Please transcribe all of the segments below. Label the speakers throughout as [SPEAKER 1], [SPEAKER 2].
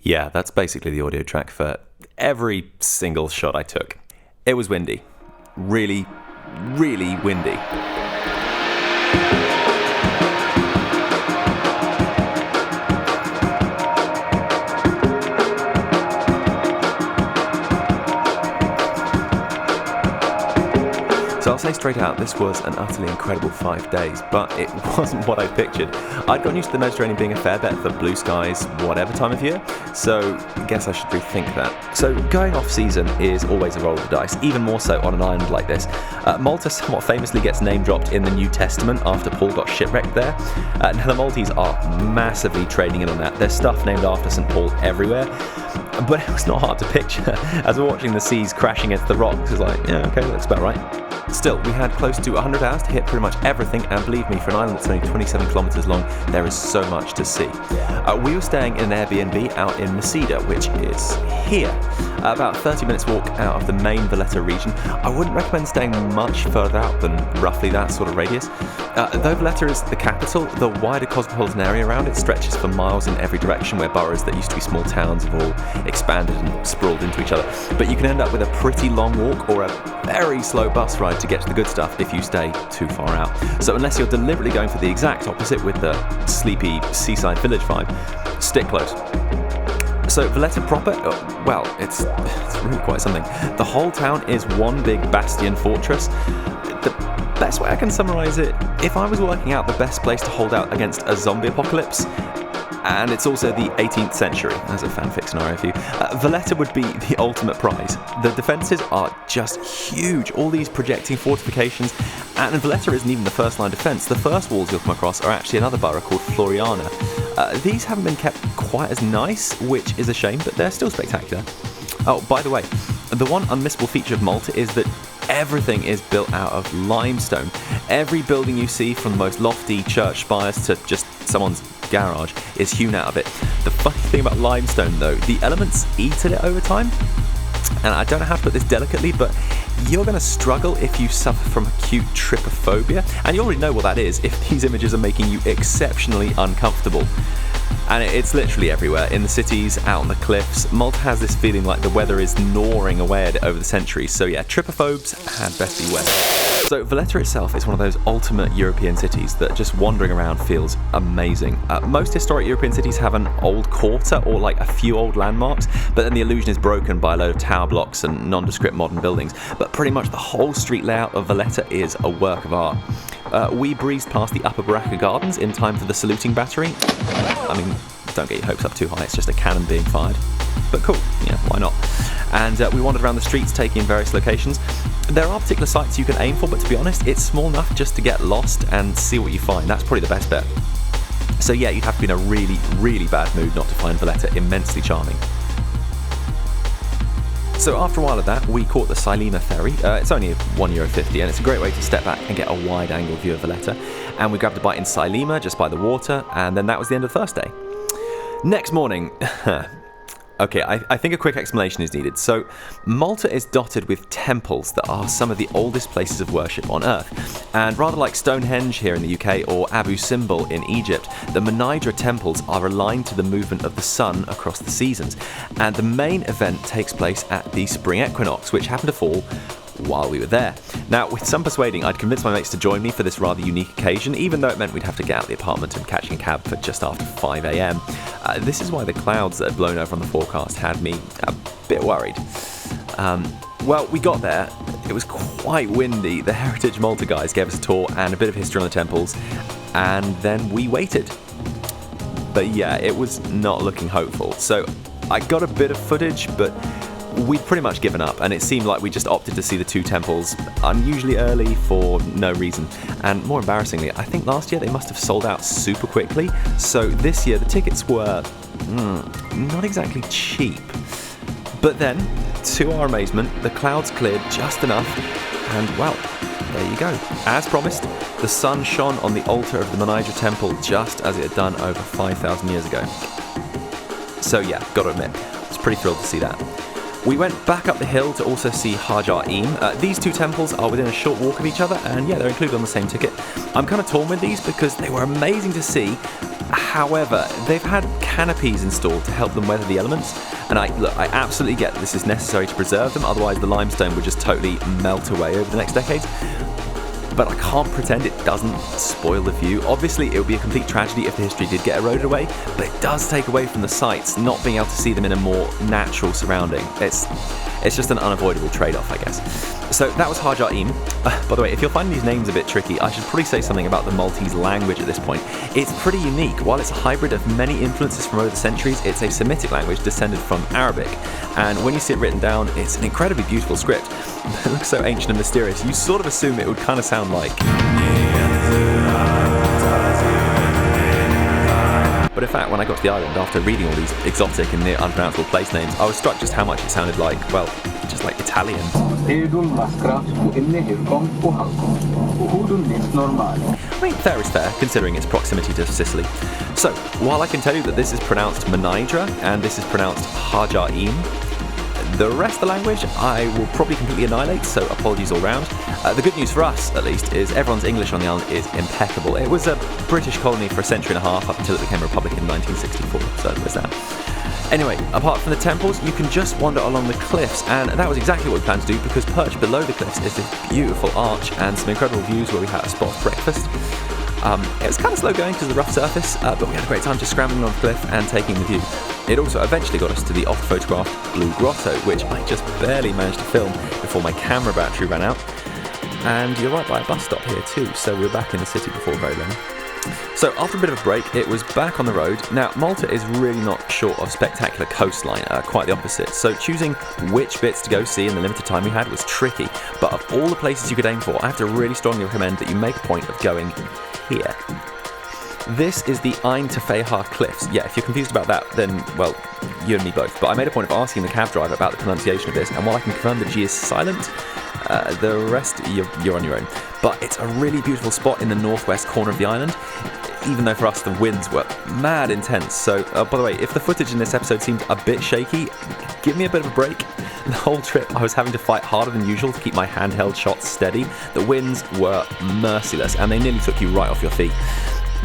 [SPEAKER 1] Yeah, that's basically the audio track for every single shot I took. It was windy. Really, really windy. So I'll say straight out, this was an utterly incredible 5 days, but it wasn't what I pictured. I'd gotten used to the Mediterranean being a fair bet for blue skies, whatever time of year, so I guess I should rethink that. So going off season is always a roll of the dice, even more so on an island like this. Malta somewhat famously gets name dropped in the New Testament after Paul got shipwrecked there. Now the Maltese are massively trading in on that. There's stuff named after St. Paul everywhere. But it was not hard to picture. As we're watching the seas crashing into the rocks, it's like, yeah, okay, that's about right. Still, we had close to 100 hours to hit pretty much everything, and believe me, for an island that's only 27 kilometres long, there is so much to see. We were staying in an Airbnb out in Mnajdra, which is here, about 30 minutes walk out of the main Valletta region. I wouldn't recommend staying much further out than roughly that sort of radius. Though Valletta is the capital, the wider cosmopolitan area around it stretches for miles in every direction, where boroughs that used to be small towns have all expanded and sprawled into each other. But you can end up with a pretty long walk or a very slow bus ride to get to the good stuff if you stay too far out. So unless you're deliberately going for the exact opposite with the sleepy seaside village vibe, stick close. So Valletta proper, well, it's really quite something. The whole town is one big bastion fortress. The best way I can summarise it, if I was working out the best place to hold out against a zombie apocalypse, and it's also the 18th century, as a fanfic scenario for you, Valletta would be the ultimate prize. The defences are just huge, all these projecting fortifications, and Valletta isn't even the first line defence. The first walls you'll come across are actually another borough called Floriana. These haven't been kept quite as nice, which is a shame, but they're still spectacular. Oh, by the way, the one unmissable feature of Malta is that everything is built out of limestone. Every building you see, from the most lofty church spires to just someone's garage, is hewn out of it. The funny thing about limestone, though, the elements eat at it over time. And I don't know how to put this delicately, but you're going to struggle if you suffer from acute trypophobia. And you already know what that is if these images are making you exceptionally uncomfortable. And it's literally everywhere, in the cities, out on the cliffs. Malta has this feeling like the weather is gnawing away at it over the centuries. So yeah, trypophobes had best beware. So Valletta itself is one of those ultimate European cities that just wandering around feels amazing. Most historic European cities have an old quarter or like a few old landmarks, but then the illusion is broken by a load of tower blocks and nondescript modern buildings. But pretty much the whole street layout of Valletta is a work of art. We breezed past the Upper Baracca Gardens in time for the saluting battery. I mean, don't get your hopes up too high, it's just a cannon being fired. But cool, yeah, why not? And we wandered around the streets taking in various locations. There are particular sites you can aim for, but to be honest, it's small enough just to get lost and see what you find. That's probably the best bet. So yeah, you'd have to be in a really, really bad mood not to find Valletta immensely charming. So after a while of that, we caught the Sylema ferry. It's only €1.50, and it's a great way to step back and get a wide-angle view of Valletta. And we grabbed a bite in Sylema, just by the water, and then that was the end of the first day. Next morning... Okay, I think a quick explanation is needed. So, Malta is dotted with temples that are some of the oldest places of worship on Earth. And rather like Stonehenge here in the UK or Abu Simbel in Egypt, the Mnajdra Temples are aligned to the movement of the sun across the seasons. And the main event takes place at the spring equinox, which happened to fall while we were there. Now, with some persuading, I'd convinced my mates to join me for this rather unique occasion, even though it meant we'd have to get out of the apartment and catching a cab for just after 5 a.m. This is why the clouds that had blown over on the forecast had me a bit worried. Well, we got there. It was quite windy. The Heritage Malta guys gave us a tour and a bit of history on the temples, and then we waited. But yeah, it was not looking hopeful. So I got a bit of footage, but we'd pretty much given up, and it seemed like we just opted to see the two temples unusually early for no reason. And more embarrassingly, I think last year they must have sold out super quickly, so this year the tickets were not exactly cheap. But then, to our amazement, the clouds cleared just enough, and well, there you go. As promised, the sun shone on the altar of the Mnajdra Temple just as it had done over 5,000 years ago. So yeah, gotta admit, I was pretty thrilled to see that. We went back up the hill to also see Hagar Qim. These two temples are within a short walk of each other, and yeah, they're included on the same ticket. I'm kind of torn with these because they were amazing to see, However, they've had canopies installed to help them weather the elements, and I absolutely get this is necessary to preserve them, otherwise the limestone would just totally melt away over the next decades. But I can't pretend it doesn't spoil the view. Obviously, it would be a complete tragedy if the history did get eroded away, but it does take away from the sites not being able to see them in a more natural surrounding. It's just an unavoidable trade-off, I guess. So that was Hagar Qim. By the way, if you're finding these names a bit tricky, I should probably say something about the Maltese language at this point. It's pretty unique. While it's a hybrid of many influences from over the centuries, it's a Semitic language descended from Arabic. And when you see it written down, it's an incredibly beautiful script. It looks so ancient and mysterious, you sort of assume it would kind of sound like... But in fact, when I got to the island, after reading all these exotic and near unpronounceable place names, I was struck just how much it sounded like, well, just like Italian. I mean, fair is fair, considering its proximity to Sicily. So, while I can tell you that this is pronounced Mnajdra, and this is pronounced Hagar Qim, the rest of the language I will probably completely annihilate, so apologies all round. The good news for us, at least, is everyone's English on the island is impeccable. It was a British colony for a century and a half up until it became a republic in 1964, so there's that. Anyway, apart from the temples, you can just wander along the cliffs, and that was exactly what we planned to do, because perched below the cliffs is this beautiful arch and some incredible views where we had a spot of breakfast. It was kind of slow going because of the rough surface, but we had a great time just scrambling on the cliff and taking the view. It also eventually got us to the oft-photographed Blue Grotto, which I just barely managed to film before my camera battery ran out. And you're right by a bus stop here too, so we were back in the city before very long. So after a bit of a break, it was back on the road. Now, Malta is really not short of spectacular coastline, quite the opposite. So choosing which bits to go see in the limited time we had was tricky. But of all the places you could aim for, I have to really strongly recommend that you make a point of going here. This is the Ggantija Cliffs. Yeah, if you're confused about that, then, well, you and me both. But I made a point of asking the cab driver about the pronunciation of this, and while I can confirm the G is silent, the rest, you're on your own. But it's a really beautiful spot in the northwest corner of the island, even though for us the winds were mad intense. So, by the way, if the footage in this episode seemed a bit shaky, give me a bit of a break. The whole trip I was having to fight harder than usual to keep my handheld shots steady. The winds were merciless, and they nearly took you right off your feet.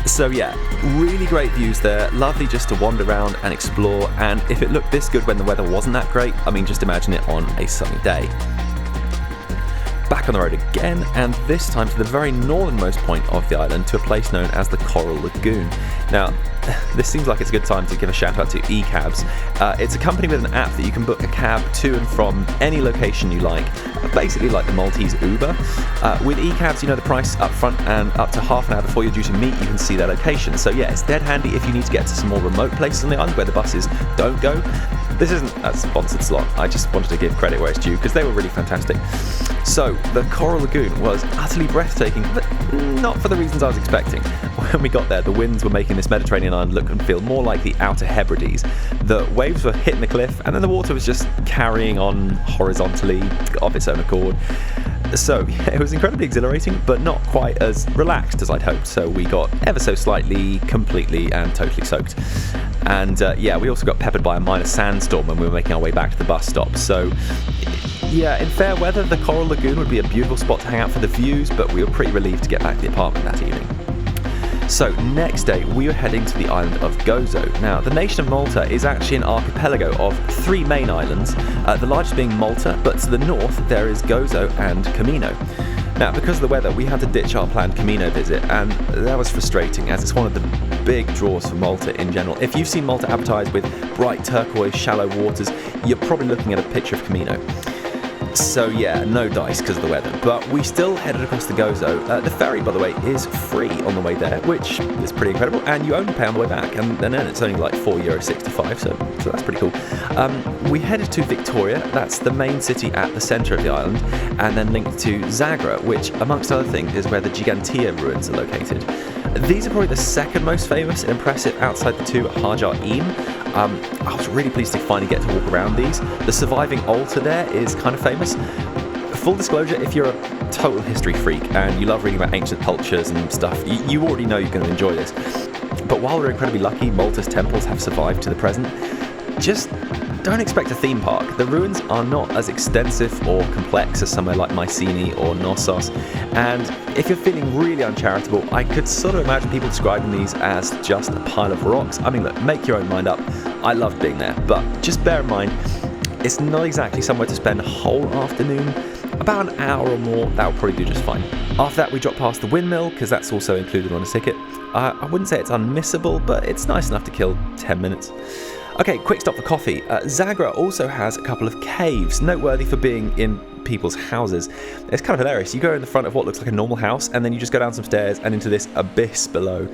[SPEAKER 1] So yeah, really great views there, lovely just to wander around and explore, and if it looked this good when the weather wasn't that great, I mean, just imagine it on a sunny day. Back on the road again, and this time to the very northernmost point of the island, to a place known as the Coral Lagoon. Now, this seems like it's a good time to give a shout out to eCabs. It's a company with an app that you can book a cab to and from any location you like, basically like the Maltese Uber. With eCabs, you know the price up front, and up to half an hour before you're due to meet, you can see their location. So yeah, it's dead handy if you need to get to some more remote places on the island where the buses don't go. This isn't a sponsored slot, I just wanted to give credit where it's due, because they were really fantastic. So, the Coral Lagoon was utterly breathtaking, but not for the reasons I was expecting. When we got there, the winds were making this Mediterranean island look and feel more like the Outer Hebrides. The waves were hitting the cliff, and then the water was just carrying on horizontally of its own accord. So, yeah, it was incredibly exhilarating, but not quite as relaxed as I'd hoped, so we got ever so slightly, completely and totally soaked. And yeah, we also got peppered by a minor sandstorm when we were making our way back to the bus stop. So yeah, in fair weather, the Coral Lagoon would be a beautiful spot to hang out for the views, but we were pretty relieved to get back to the apartment that evening. So next day, we were heading to the island of Gozo. Now, the nation of Malta is actually an archipelago of 3 main islands, the largest being Malta, but to the north there is Gozo and Camino. Now, because of the weather, we had to ditch our planned Camino visit, and that was frustrating as it's one of the big draws for Malta in general. If you've seen Malta advertised with bright turquoise, shallow waters, you're probably looking at a picture of Camino. So yeah, no dice because of the weather, but we still headed across the Gozo. The ferry, by the way, is free on the way there, which is pretty incredible, and you only pay on the way back, and then it's only like €4.65, so that's pretty cool. We headed to Victoria, that's the main city at the centre of the island, and then linked to Zagra, which, amongst other things, is where the Ggantija ruins are located. These are probably the second most famous and impressive outside the two at Hagar Qim. I was really pleased to finally get to walk around these. The surviving altar there is kind of famous. Full disclosure, if you're a total history freak and you love reading about ancient cultures and stuff, you already know you're going to enjoy this. But while we're incredibly lucky Malta's temples have survived to the present, just don't expect a theme park. The ruins are not as extensive or complex as somewhere like Mycenae or Knossos, and if you're feeling really uncharitable, I could sort of imagine people describing these as just a pile of rocks. I mean, look, make your own mind up. I loved being there, but just bear in mind, it's not exactly somewhere to spend a whole afternoon. About an hour or more, that'll probably do just fine. After that, we drop past the windmill, because that's also included on a ticket. I wouldn't say it's unmissable, but it's nice enough to kill 10 minutes. Okay, quick stop for coffee. Zagra also has a couple of caves, noteworthy for being in people's houses. It's kind of hilarious. You go in the front of what looks like a normal house, and then you just go down some stairs and into this abyss below.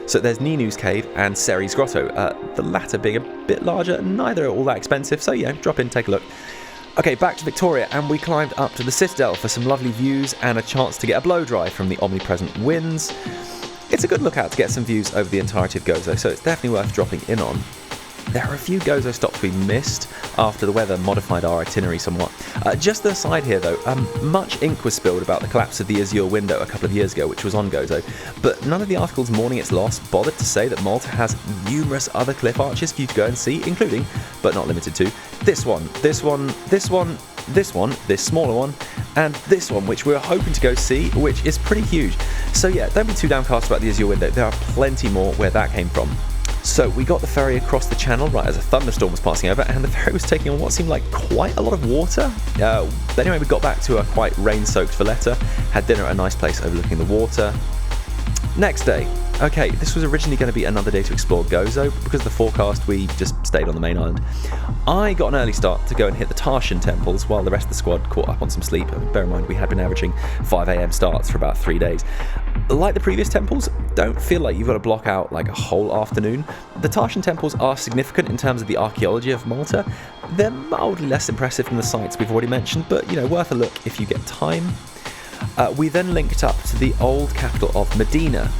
[SPEAKER 1] So there's Ninu's cave and Seri's grotto, the latter being a bit larger, neither are all that expensive, so yeah, drop in, take a look. Okay, back to Victoria, and we climbed up to the Citadel for some lovely views and a chance to get a blow dry from the omnipresent winds. It's a good lookout to get some views over the entirety of Gozo, so it's definitely worth dropping in on. There are a few Gozo stops we missed after the weather modified our itinerary somewhat. Just an aside here though, much ink was spilled about the collapse of the Azure window a couple of years ago, which was on Gozo, but none of the articles mourning its loss bothered to say that Malta has numerous other cliff arches for you to go and see, including, but not limited to, this one, this smaller one, and this one, which we were hoping to go see, which is pretty huge. So yeah, don't be too downcast about the Azure window, there are plenty more where that came from. So we got the ferry across the channel right as a thunderstorm was passing over, and the ferry was taking on what seemed like quite a lot of water. Anyway, we got back to a quite rain-soaked Valletta, had dinner at a nice place overlooking the water. Next day. Okay, this was originally going to be another day to explore Gozo, but because of the forecast we just stayed on the main island. I got an early start to go and hit the Tarxien Temples while the rest of the squad caught up on some sleep. Bear in mind we had been averaging 5 AM starts for about 3 days. Like the previous temples, don't feel like you've got to block out like a whole afternoon. The Tarxien Temples are significant in terms of the archaeology of Malta. They're mildly less impressive than the sites we've already mentioned, but you know, worth a look if you get time. We then linked up to the old capital of Mdina,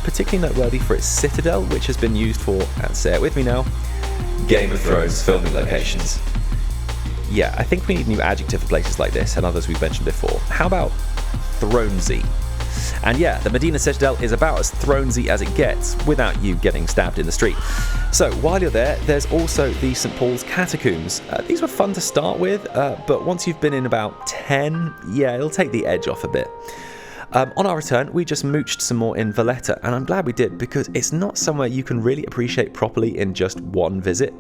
[SPEAKER 1] particularly noteworthy for its citadel, which has been used for, and say it with me now, Game of Thrones filming locations. Yeah, I think we need a new adjective for places like this and others we've mentioned before. How about thronesy? And yeah, the Mdina Citadel is about as thronesy as it gets without you getting stabbed in the street. So while you're there, there's also the St. Paul's catacombs. These were fun to start with, but once you've been in about 10, yeah, it'll take the edge off a bit. On our return, we just mooched some more in Valletta, and I'm glad we did because it's not somewhere you can really appreciate properly in just one visit.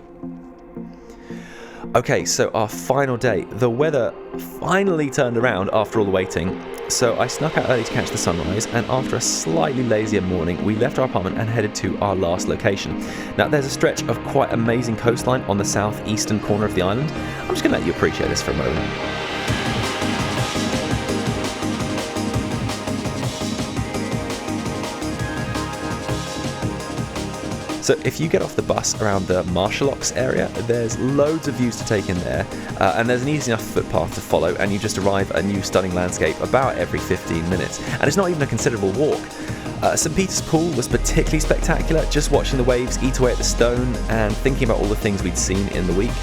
[SPEAKER 1] Okay, so our final day. The weather finally turned around after all the waiting, so I snuck out early to catch the sunrise, and after a slightly lazier morning, we left our apartment and headed to our last location. Now, there's a stretch of quite amazing coastline on the southeastern corner of the island. I'm just going to let you appreciate this for a moment. So if you get off the bus around the Marsaskala area, there's loads of views to take in there, and there's an easy enough footpath to follow, and you just arrive at a new stunning landscape about every 15 minutes. And it's not even a considerable walk. St. Peter's Pool was particularly spectacular, just watching the waves eat away at the stone and thinking about all the things we'd seen in the week.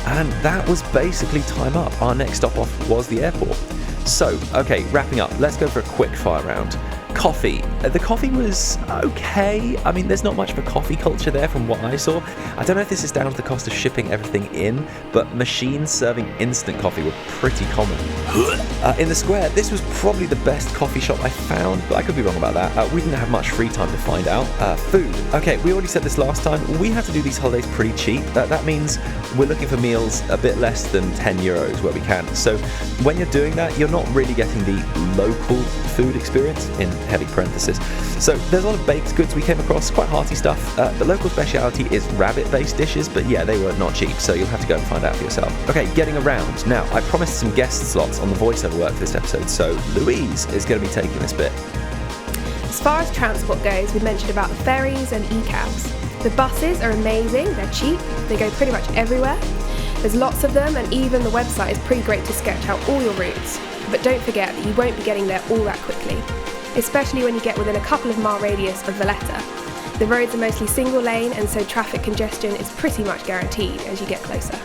[SPEAKER 1] And that was basically time up. Our next stop off was the airport. So, okay, wrapping up, let's go for a quick fire round. Coffee. The coffee was okay. I mean, there's not much of a coffee culture there from what I saw. I don't know if this is down to the cost of shipping everything in, but machines serving instant coffee were pretty common. In the square, this was probably the best coffee shop I found, but I could be wrong about that. We didn't have much free time to find out. Food. Okay, we already said this last time. We have to do these holidays pretty cheap. That means we're looking for meals a bit less than 10 euros where we can. So when you're doing that, you're not really getting the local food experience, in heavy parentheses. So there's a lot of baked goods we came across, quite hearty stuff. The local speciality is rabbit-based dishes, but yeah, they were not cheap, so you'll have to go and find out for yourself. Okay, getting around. Now, I promised some guest slots on the voiceover work for this episode, so Louise is going to be taking this bit.
[SPEAKER 2] As far as transport goes, we mentioned about the ferries and e-cabs. The buses are amazing, they're cheap, they go pretty much everywhere. There's lots of them, and even the website is pretty great to sketch out all your routes. But don't forget that you won't be getting there all that quickly, especially when you get within a couple of mile radius of Valletta. The roads are mostly single lane, and so traffic congestion is pretty much guaranteed as you get closer.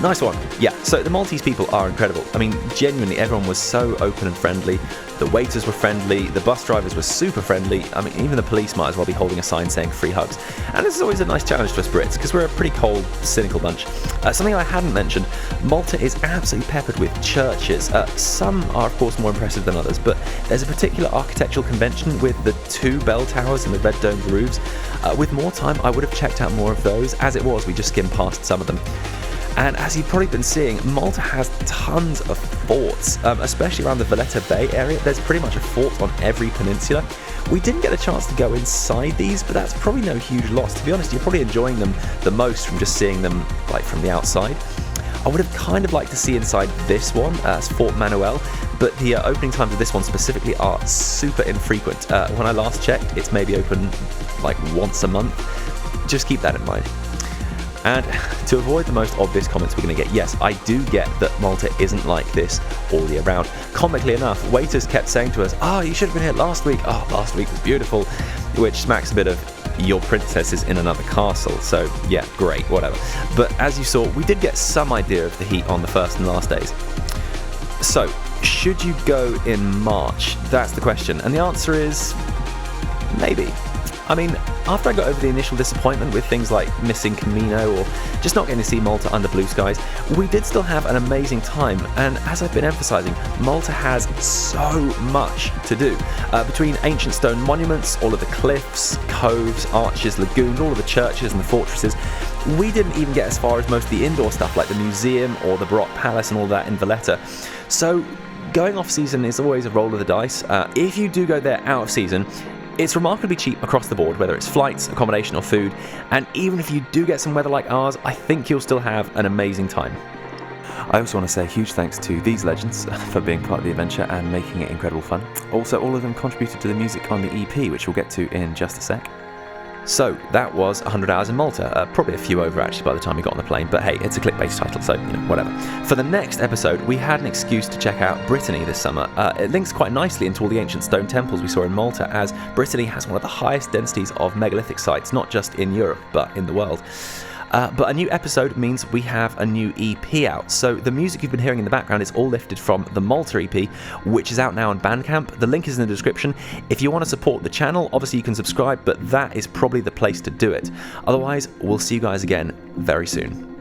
[SPEAKER 1] Nice one. Yeah, so the Maltese people are incredible. I mean, genuinely, everyone was so open and friendly. The waiters were friendly, the bus drivers were super friendly. I mean, even the police might as well be holding a sign saying free hugs. And this is always a nice challenge to us Brits, because we're a pretty cold, cynical bunch. Something I hadn't mentioned, Malta is absolutely peppered with churches. Some are, of course, more impressive than others, but there's a particular architectural convention with the 2 bell towers and the red domed roofs. With more time, I would have checked out more of those. As it was, we just skimmed past some of them. And as you've probably been seeing, Malta has tons of forts, especially around the Valletta Bay area. There's pretty much a fort on every peninsula. We didn't get a chance to go inside these, but that's probably no huge loss. To be honest, you're probably enjoying them the most from just seeing them like from the outside. I would have kind of liked to see inside this one, as Fort Manuel, but the opening times of this one specifically are super infrequent. When I last checked, it's maybe open like once a month. Just keep that in mind. And to avoid the most obvious comments we're going to get, yes, I do get that Malta isn't like this all year round. Comically enough, waiters kept saying to us, you should have been here last week. Last week was beautiful, which smacks a bit of your princess is in another castle. So yeah, great, whatever. But as you saw, we did get some idea of the heat on the first and last days. So, should you go in March? That's the question. And the answer is maybe. I mean, after I got over the initial disappointment with things like missing Camino or just not getting to see Malta under blue skies, we did still have an amazing time. And as I've been emphasising, Malta has so much to do. Between ancient stone monuments, all of the cliffs, coves, arches, lagoons, all of the churches and the fortresses, we didn't even get as far as most of the indoor stuff like the museum or the Baroque Palace and all that in Valletta. So going off season is always a roll of the dice. If you do go there out of season, it's remarkably cheap across the board, whether it's flights, accommodation or food, and even if you do get some weather like ours, I think you'll still have an amazing time. I also want to say a huge thanks to these legends for being part of the adventure and making it incredible fun. Also, all of them contributed to the music on the EP, which we'll get to in just a sec. So, that was 100 Hours in Malta. Probably a few over actually by the time we got on the plane, but hey, it's a clickbait title, so, whatever. For the next episode, we had an excuse to check out Brittany this summer. It links quite nicely into all the ancient stone temples we saw in Malta, as Brittany has one of the highest densities of megalithic sites, not just in Europe, but in the world. But a new episode means we have a new EP out. So the music you've been hearing in the background is all lifted from the Malta EP, which is out now on Bandcamp. The link is in the description. If you want to support the channel, obviously you can subscribe, but that is probably the place to do it. Otherwise, we'll see you guys again very soon.